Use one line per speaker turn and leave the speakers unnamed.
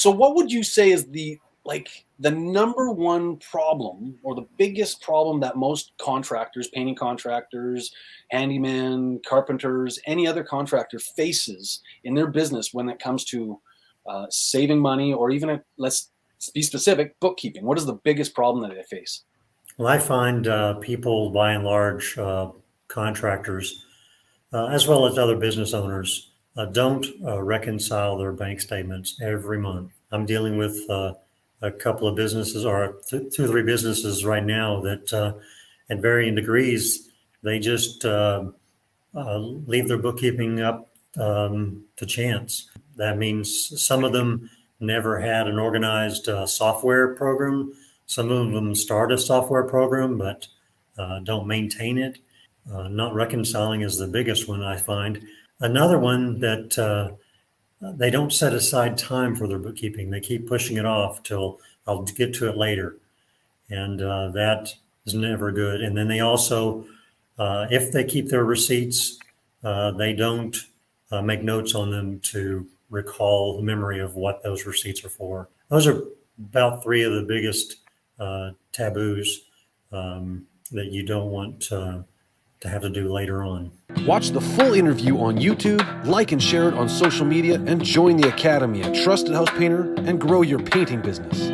So what would you say is the number one problem or the biggest problem that most contractors, painting contractors, handyman, carpenters, any other contractor faces in their business when it comes to saving money, or even, let's be specific, bookkeeping? What is the biggest problem that they face?
Well, I find people, by and large, contractors, as well as other business owners, don't reconcile their bank statements every month. I'm dealing with a couple of businesses, or two or three businesses right now that, at varying degrees, they just leave their bookkeeping up to chance. That means some of them never had an organized software program. Some of them start a software program but don't maintain it. Not reconciling is the biggest one I find. Another one that they don't set aside time for their bookkeeping. They keep pushing it off till I'll get to it later. And that is never good. And then they also, if they keep their receipts, they don't make notes on them to recall the memory of what those receipts are for. Those are about three of the biggest taboos that you don't want to have to do later on.
Watch the full interview on YouTube, like and share it on social media, and join the Academy at Trusted House Painter and grow your painting business.